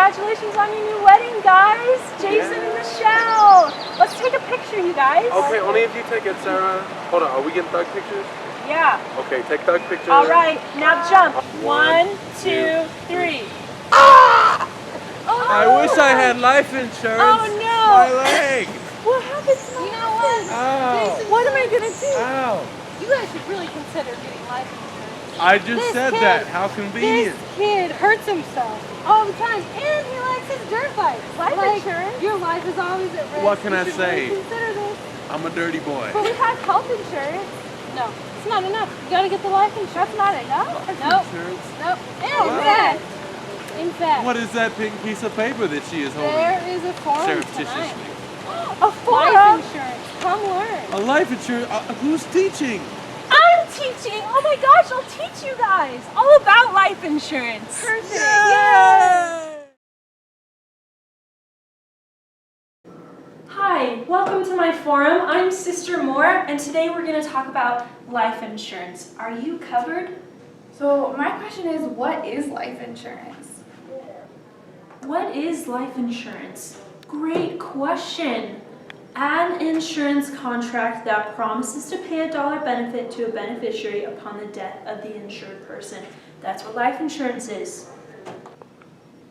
Congratulations on your new wedding, guys! Jason and Michelle! Let's take a picture, you guys. Okay, only if you take it, Sarah. Hold on, are we getting thug pictures? Yeah. Okay, take thug pictures. All right, now jump. 1, 2, 3. Ah! Oh, I wish I had life insurance. Oh no! My leg. What happened to my leg? Ow. What am I gonna do? Ow. You guys should really consider getting life insurance. I just said that. How convenient. This kid hurts himself all the time, and he likes his dirt bikes. Life insurance? Your life is always at risk. What can You I should say? Really consider this. I'm a dirty boy. But we have health insurance. No, it's not enough. You gotta get the life insurance. That's not enough? Nope. Insurance? Nope. Wow. In fact, What is that pink piece of paper that she is holding? there is a forum Surreptitiously. tonight. A forum? Life insurance. Come learn. A life insurance? Who's teaching? I'm teaching. Oh my gosh, I'll teach you guys all about life insurance. Perfect. Yay! Hi, welcome to my forum. I'm Sister Moore, and today we're going to talk about life insurance. Are you covered? So my question is, what is life insurance? What is life insurance? Great question. An insurance contract that promises to pay a dollar benefit to a beneficiary upon the death of the insured person. That's what life insurance is.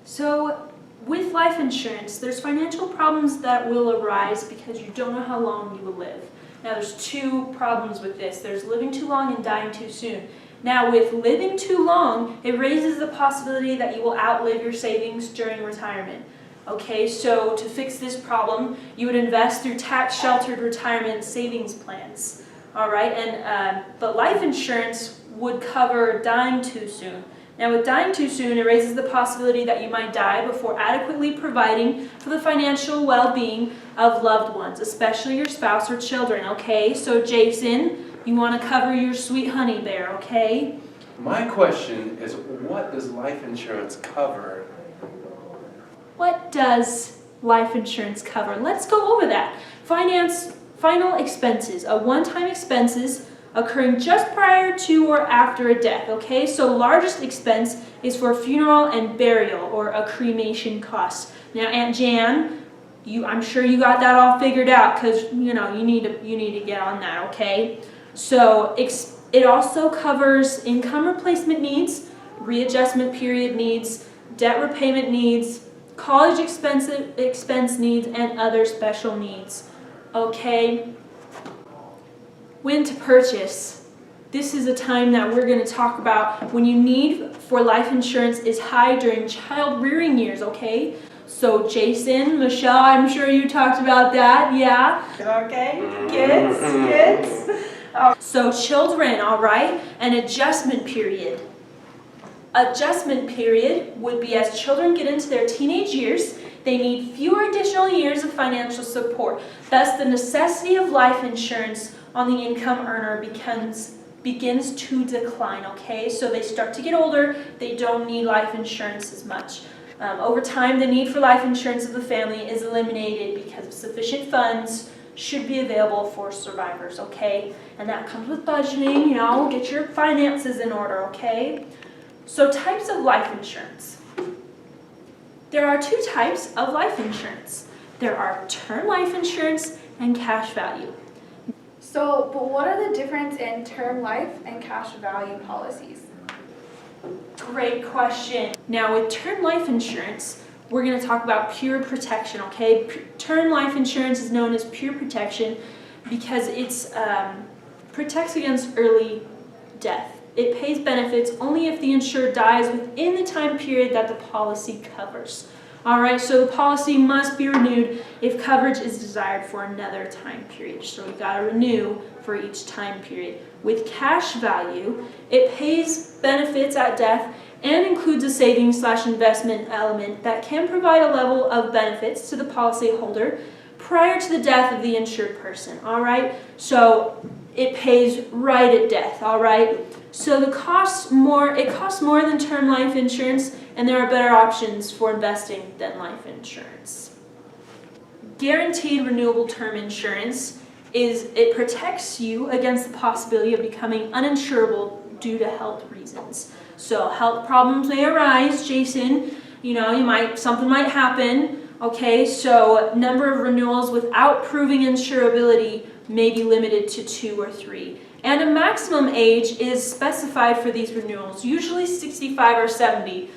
So, with life insurance, there's financial problems that will arise because you don't know how long you will live. Now, there's two problems with this. There's living too long and dying too soon. Now, with living too long, it raises the possibility that you will outlive your savings during retirement. Okay, so to fix this problem, you would invest through tax-sheltered retirement savings plans. All right, but life insurance would cover dying too soon. Now, with dying too soon, it raises the possibility that you might die before adequately providing for the financial well-being of loved ones, especially your spouse or children. Okay, so Jason, you want to cover your sweet honey bear, okay? My question is, what does life insurance cover? What does life insurance cover? Let's go over that. Final expenses, a one-time expenses occurring just prior to or after a death, okay? So largest expense is for funeral and burial or a cremation cost. Now, Aunt Jan, I'm sure you got that all figured out because you need to get on that, okay? So it also covers income replacement needs, readjustment period needs, debt repayment needs, college expense needs, and other special needs. Okay? When to purchase. This is a time that we're going to talk about when your need for life insurance is high during child rearing years, okay? So Jason, Michelle, I'm sure you talked about that, yeah? Okay, kids. So children, all right? An adjustment period. Adjustment period would be as children get into their teenage years, they need fewer additional years of financial support. Thus, the necessity of life insurance on the income earner begins to decline, okay? So they start to get older, they don't need life insurance as much. Over time, the need for life insurance of the family is eliminated because sufficient funds should be available for survivors, okay? And that comes with budgeting, get your finances in order, okay? So types of life insurance. There are two types of life insurance. There are term life insurance and cash value. So, but what are the difference in term life and cash value policies? Great question. Now with term life insurance, we're going to talk about pure protection, okay? Term life insurance is known as pure protection because it protects against early death. It pays benefits only if the insured dies within the time period that the policy covers. All right, so the policy must be renewed if coverage is desired for another time period. So we've got to renew for each time period. With cash value, it pays benefits at death and includes a savings/investment element that can provide a level of benefits to the policyholder prior to the death of the insured person. All right, so it pays right at death. All right. So it costs more than term life insurance, and there are better options for investing than life insurance. Guaranteed renewable term insurance it protects you against the possibility of becoming uninsurable due to health reasons. So health problems may arise, Jason, something might happen, okay? So number of renewals without proving insurability may be limited to 2 or 3. And a maximum age is specified for these renewals, usually 65 or 70.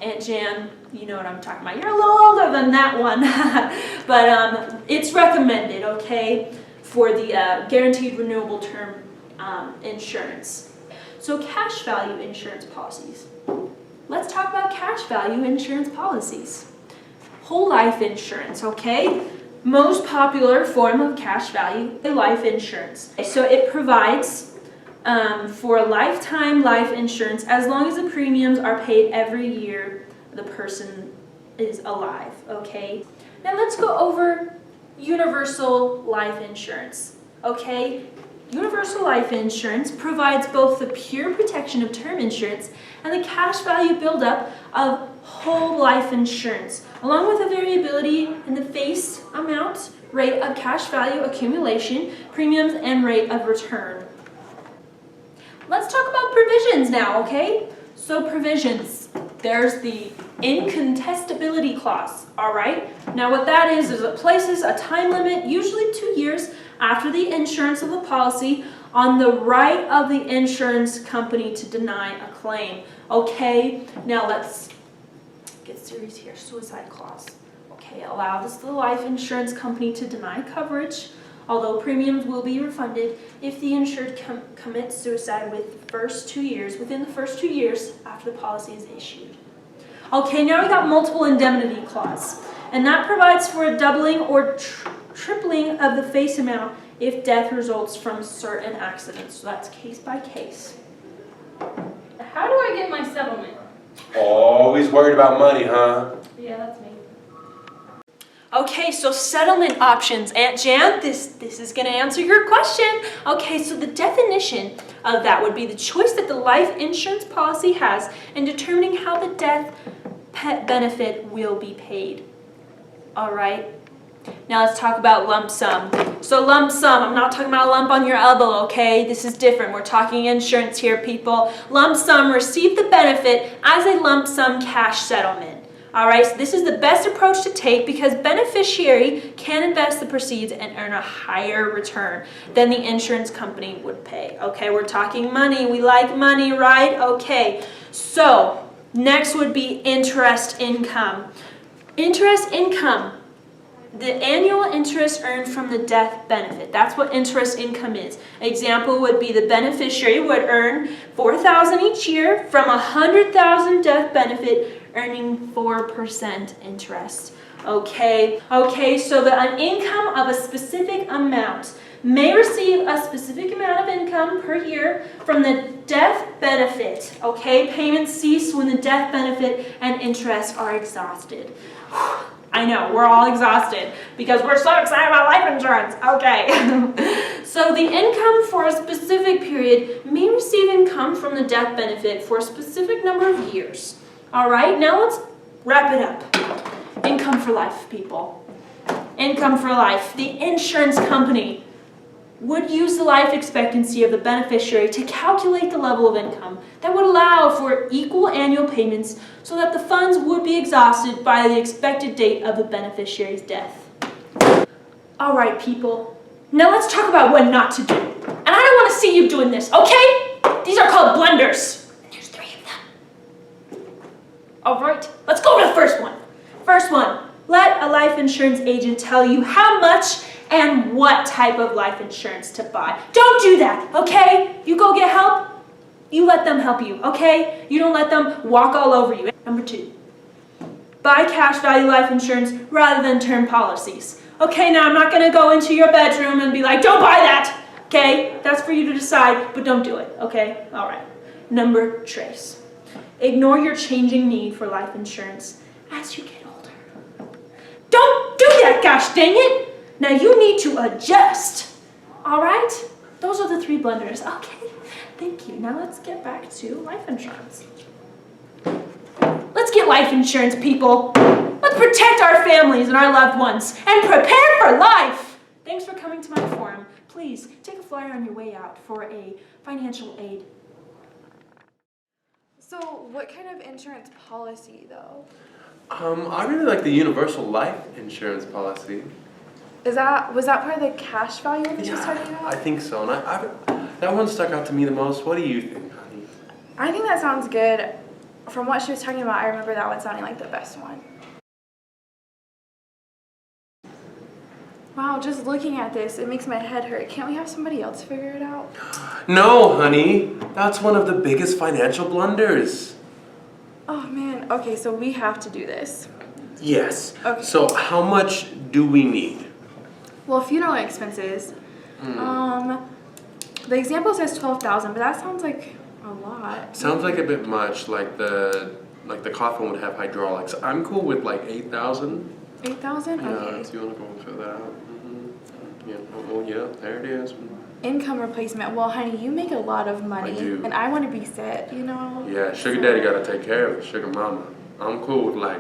And Jan, you know what I'm talking about. You're a little older than that one. But it's recommended, okay, for the guaranteed renewable term insurance. So cash value insurance policies. Let's talk about cash value insurance policies. Whole life insurance, okay? Most popular form of cash value, life insurance. So it provides for lifetime life insurance as long as the premiums are paid every year the person is alive, okay? Now let's go over universal life insurance, okay? Universal life insurance provides both the pure protection of term insurance and the cash value buildup of whole life insurance, along with a variability in the face amount, rate of cash value accumulation, premiums, and rate of return. Let's talk about provisions now, okay? So provisions. There's the incontestability clause, all right? Now what that is it places a time limit, usually 2 years, after the insurance of the policy on the right of the insurance company to deny a claim. Okay, now let's get serious here. Suicide clause. Okay, allows the life insurance company to deny coverage, although premiums will be refunded if the insured commits suicide within the first 2 years after the policy is issued. Okay, now we got multiple indemnity clause, and that provides for a doubling or tripling of the face amount if death results from certain accidents. So that's case by case. How do I get my settlement? Always worried about money, huh? Yeah, that's me. Okay, so settlement options. Aunt Jan, this is going to answer your question. Okay, so the definition of that would be the choice that the life insurance policy has in determining how the death benefit will be paid. All right. Now let's talk about lump sum. So lump sum, I'm not talking about a lump on your elbow, okay? This is different. We're talking insurance here, people. Lump sum, receive the benefit as a lump sum cash settlement. All right, so this is the best approach to take because beneficiary can invest the proceeds and earn a higher return than the insurance company would pay. Okay, we're talking money. We like money, right? Okay, so next would be interest income. Interest income. The annual interest earned from the death benefit. That's what interest income is. Example would be the beneficiary would earn $4,000 each year from a $100,000 death benefit, earning 4% interest. Okay, so an income of a specific amount may receive a specific amount of income per year from the death benefit. Okay, payments cease when the death benefit and interest are exhausted. I know, we're all exhausted because we're so excited about life insurance. Okay. So the income for a specific period may receive income from the death benefit for a specific number of years. All right, now let's wrap it up. Income for life, people. Income for life. The insurance company would use the life expectancy of the beneficiary to calculate the level of income that would allow for equal annual payments so that the funds would be exhausted by the expected date of the beneficiary's death. All right, people. Now let's talk about what not to do. And I don't want to see you doing this, okay? These are called blunders. And there's 3 of them. All right, let's go to the first one. First one, let a life insurance agent tell you how much and what type of life insurance to buy. Don't do that, okay? You go get help, you let them help you, okay? You don't let them walk all over you. Number 2, buy cash value life insurance rather than term policies. Okay, now I'm not gonna go into your bedroom and be like, don't buy that, okay? That's for you to decide, but don't do it, okay? All right. Number 3, ignore your changing need for life insurance as you get older. Don't do that, gosh dang it! Now you need to adjust, all right? Those are the 3 blunders. Okay, thank you. Now let's get back to life insurance. Let's get life insurance, people. Let's protect our families and our loved ones and prepare for life. Thanks for coming to my forum. Please take a flyer on your way out for a financial aid. So what kind of insurance policy though? I really like the universal life insurance policy. Was that part of the cash value that you was talking about? I think so. And that one stuck out to me the most. What do you think, honey? I think that sounds good. From what she was talking about, I remember that one sounding like the best one. Wow, just looking at this, it makes my head hurt. Can't we have somebody else figure it out? No, honey. That's one of the biggest financial blunders. Oh man, okay, so we have to do this. Yes. Okay. So how much do we need? Well, funeral expenses. The example says 12,000, but that sounds like a lot. Sounds like a bit much, like the coffin would have hydraulics. I'm cool with like 8,000. 8,000? Yeah, Okay. so you want to go and fill that out? Yeah, oh yeah, there it is. Income replacement. Well, honey, you make a lot of money. I do. And I want to be set, you know? Yeah, sugar daddy got to take care of the sugar mama. I'm cool with like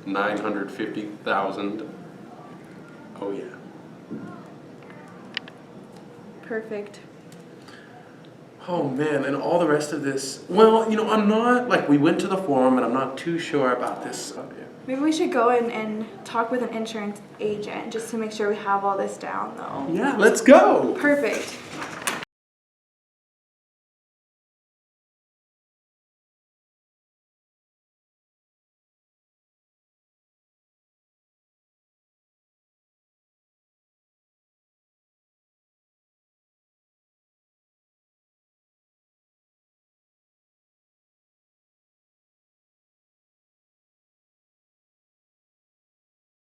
950,000. Oh yeah. Perfect. Oh man, and all the rest of this. Well, you know, I'm not, like, we went to the forum and I'm not too sure about this stuff yet. Maybe we should go and talk with an insurance agent just to make sure we have all this down, though. Yeah, let's go. Perfect.